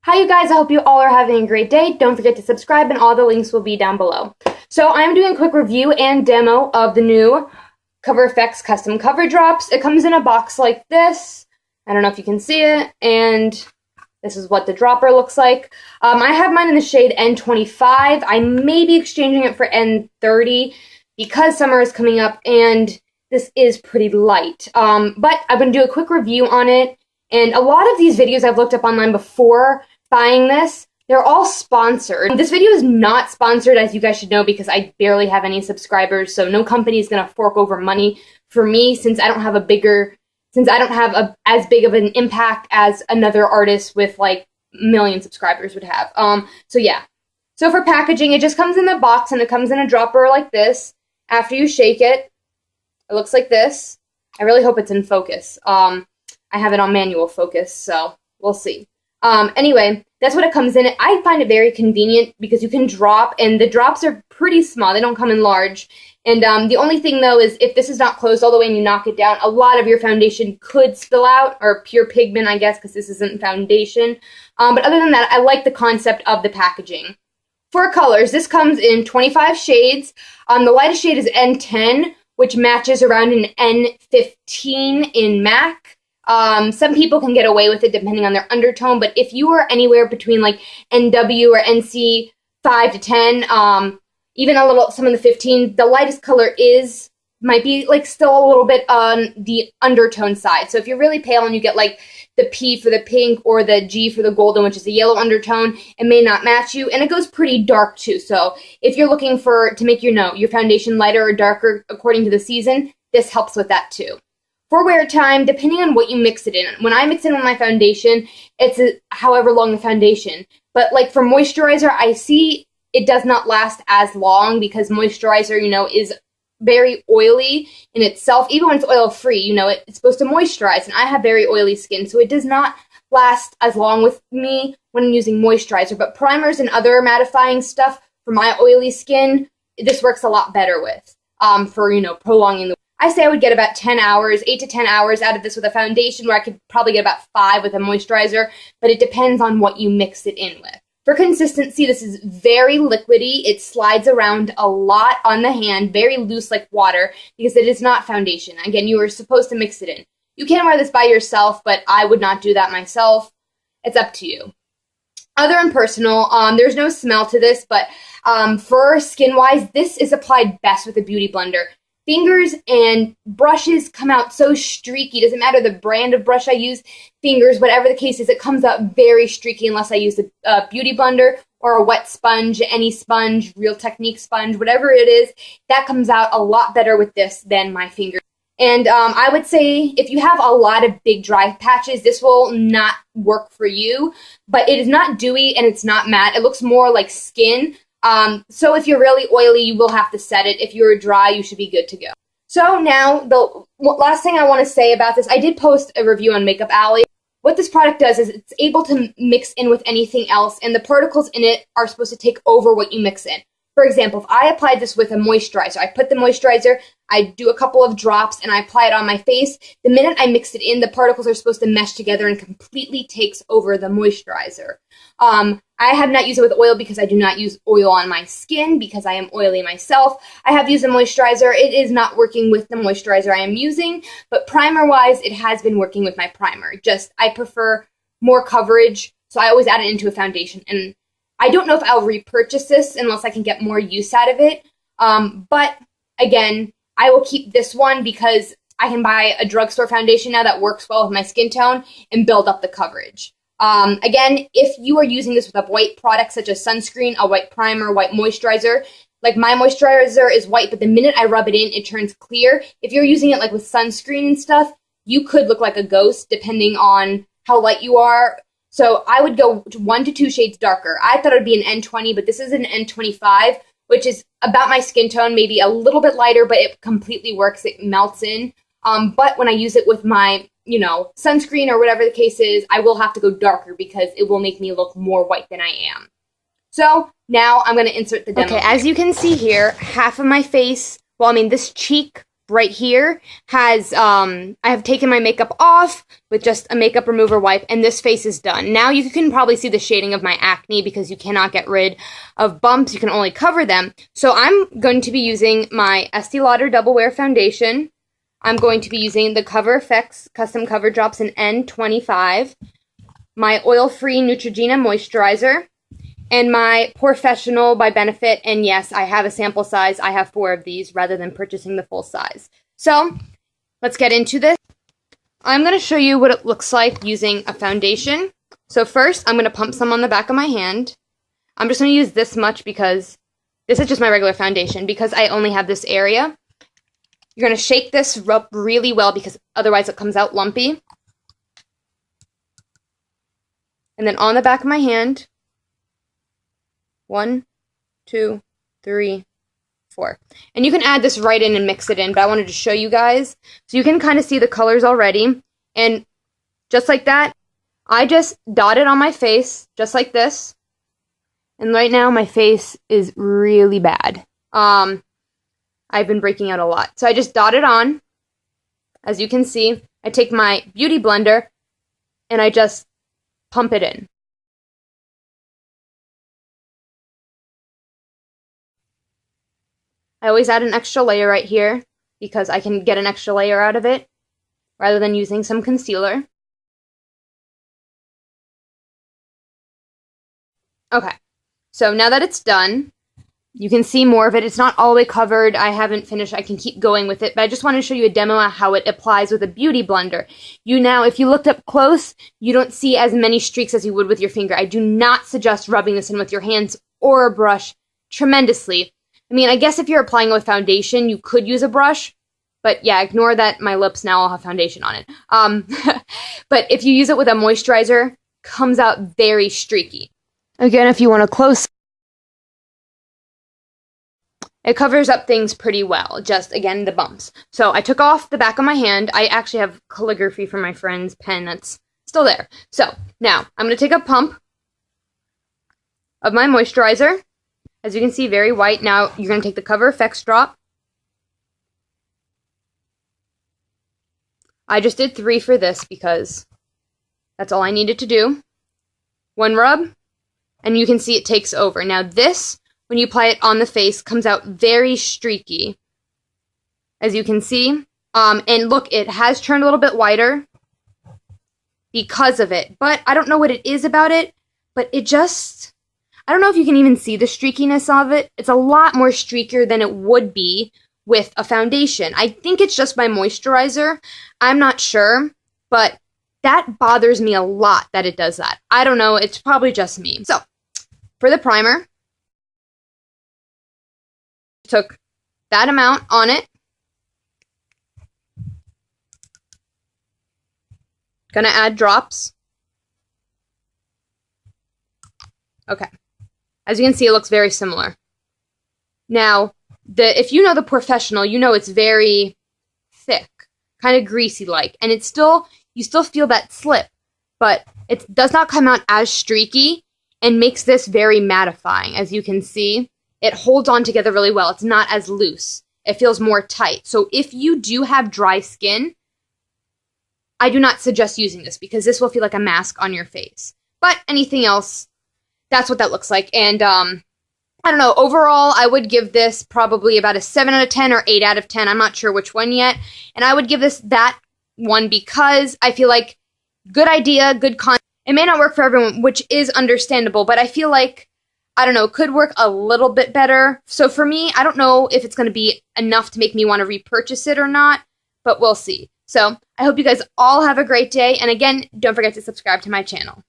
Hi you guys, I hope you all are having a great day. Don't forget to subscribe and all the links will be down below. So I'm doing a quick review and demo of the new Cover FX Custom Cover Drops. It comes in a box like this. I don't know if you can see it, and this is what the dropper looks like. I have mine in the shade N25. I may be exchanging it for N30 because summer is coming up and this is pretty light. But I'm going to do a quick review on it. And a lot of these videos I've looked up online before buying this, they're all sponsored. This video is not sponsored, as you guys should know, because I barely have any subscribers, so no company is going to fork over money for me since I don't have as big of an impact as another artist with like a million subscribers would have. So yeah. So for packaging, it just comes in the box and it comes in a dropper like this. After you shake it, it looks like this. I really hope it's in focus. I have it on manual focus, so we'll see. Anyway, that's what it comes in. I find it very convenient because you can drop, and the drops are pretty small. They don't come in large. And the only thing, though, is if this is not closed all the way and you knock it down, a lot of your foundation could spill out, or pure pigment, I guess, because this isn't foundation. But other than that, I like the concept of the packaging. For colors, this comes in 25 shades. The lightest shade is N10, which matches around an N15 in MAC. Some people can get away with it depending on their undertone, but if you are anywhere between like NW or NC 5 to 10, even a little, some of the 15, the lightest color might be like still a little bit on the undertone side. So if you're really pale and you get like the P for the pink or the G for the golden, which is a yellow undertone, it may not match you, and it goes pretty dark too. So if you're looking to make your foundation lighter or darker according to the season, this helps with that too. For wear time, depending on what you mix it in. When I mix it in with my foundation, it's however long the foundation. But like for moisturizer, I see it does not last as long because moisturizer, is very oily in itself. Even when it's oil-free, it's supposed to moisturize. And I have very oily skin, so it does not last as long with me when I'm using moisturizer. But primers and other mattifying stuff for my oily skin, this works a lot better with for, prolonging the I say I would get about 10 hours, 8 to 10 hours out of this with a foundation, where I could probably get about 5 with a moisturizer, but it depends on what you mix it in with. For consistency, this is very liquidy. It slides around a lot on the hand, very loose like water, because it is not foundation. Again, you are supposed to mix it in. You can wear this by yourself, but I would not do that myself. It's up to you. Other and personal, there's no smell to this, but for skin-wise, this is applied best with a beauty blender. Fingers and brushes come out so streaky. Doesn't matter the brand of brush I use, fingers, whatever the case is, it comes out very streaky unless I use a beauty blender or a wet sponge, any sponge, Real Technique sponge, whatever it is. That comes out a lot better with this than my fingers. And I would say if you have a lot of big dry patches, this will not work for you. But it is not dewy and it's not matte. It looks more like skin. So if you're really oily, you will have to set it. If you're dry, you should be good to go. So now, the last thing I want to say about this, I did post a review on Makeup Alley. What this product does is it's able to mix in with anything else, and the particles in it are supposed to take over what you mix in. For example, if I applied this with a moisturizer, I put the moisturizer, I do a couple of drops, and I apply it on my face. The minute I mix it in, the particles are supposed to mesh together and completely takes over the moisturizer. I have not used it with oil because I do not use oil on my skin because I am oily myself. I have used a moisturizer. It is not working with the moisturizer I am using, but primer-wise, it has been working with my primer. I prefer more coverage, so I always add it into a foundation. And I don't know if I'll repurchase this unless I can get more use out of it. But again, I will keep this one because I can buy a drugstore foundation now that works well with my skin tone and build up the coverage. Again, if you are using this with a white product such as sunscreen, a white primer, white moisturizer, like my moisturizer is white, but the minute I rub it in, it turns clear. If you're using it like with sunscreen and stuff, you could look like a ghost depending on how light you are. So I would go 1 to 2 shades darker. I thought it would be an N20, but this is an N25, which is about my skin tone, maybe a little bit lighter, but it completely works. It melts in. But when I use it with my, sunscreen or whatever the case is, I will have to go darker because it will make me look more white than I am. So now I'm going to insert the demo. Okay, as you can see here, half of my face, this cheek right here has, I have taken my makeup off with just a makeup remover wipe, and this face is done. Now you can probably see the shading of my acne because you cannot get rid of bumps. You can only cover them. So I'm going to be using my Estee Lauder Double Wear Foundation. I'm going to be using the Cover FX Custom Cover Drops in N25, my oil-free Neutrogena Moisturizer, and my POREfessional by Benefit, and yes, I have a sample size. I have 4 of these rather than purchasing the full size. So, let's get into this. I'm going to show you what it looks like using a foundation. So first, I'm going to pump some on the back of my hand. I'm just going to use this much because this is just my regular foundation because I only have this area. You're going to shake this up really well because otherwise it comes out lumpy. And then on the back of my hand, 1, 2, 3, 4. And you can add this right in and mix it in, but I wanted to show you guys. So you can kind of see the colors already. And just like that, I just dot it on my face, just like this. And right now, my face is really bad. I've been breaking out a lot. So I just dot it on. As you can see, I take my beauty blender, and I just pump it in. I always add an extra layer right here because I can get an extra layer out of it rather than using some concealer. Okay, so now that it's done, you can see more of it. It's not all the way covered. I haven't finished. I can keep going with it, but I just want to show you a demo of how it applies with a beauty blender. If you looked up close, you don't see as many streaks as you would with your finger. I do not suggest rubbing this in with your hands or a brush tremendously. I mean, I guess if you're applying it with foundation, you could use a brush, but yeah, ignore that my lips now all have foundation on it. But if you use it with a moisturizer, comes out very streaky. Again, if you want a close, it covers up things pretty well, just, again, the bumps. So I took off the back of my hand. I actually have calligraphy from my friend's pen that's still there. So now I'm going to take a pump of my moisturizer. As you can see, very white. Now you're going to take the Cover FX drop. I just did 3 for this because that's all I needed to do. 1 rub, and you can see it takes over. Now this, when you apply it on the face, comes out very streaky, as you can see. And look, it has turned a little bit whiter because of it. But I don't know what it is about it, but it just, I don't know if you can even see the streakiness of it. It's a lot more streakier than it would be with a foundation. I think it's just my moisturizer. I'm not sure, but that bothers me a lot that it does that. I don't know, it's probably just me. So, for the primer, took that amount on it. Gonna add drops. Okay. As you can see, it looks very similar. Now, if you know the POREfessional, you know it's very thick, kind of greasy-like, and it's still, you still feel that slip, but it does not come out as streaky and makes this very mattifying. As you can see, it holds on together really well. It's not as loose. It feels more tight. So if you do have dry skin, I do not suggest using this because this will feel like a mask on your face. But anything else, that's what that looks like. And I don't know, overall, I would give this probably about a 7 out of 10 or 8 out of 10. I'm not sure which one yet. And I would give this that one because I feel like good idea, good content. It may not work for everyone, which is understandable, but I feel like, I don't know, could work a little bit better. So for me, I don't know if it's going to be enough to make me want to repurchase it or not, but we'll see. So I hope you guys all have a great day. And again, don't forget to subscribe to my channel.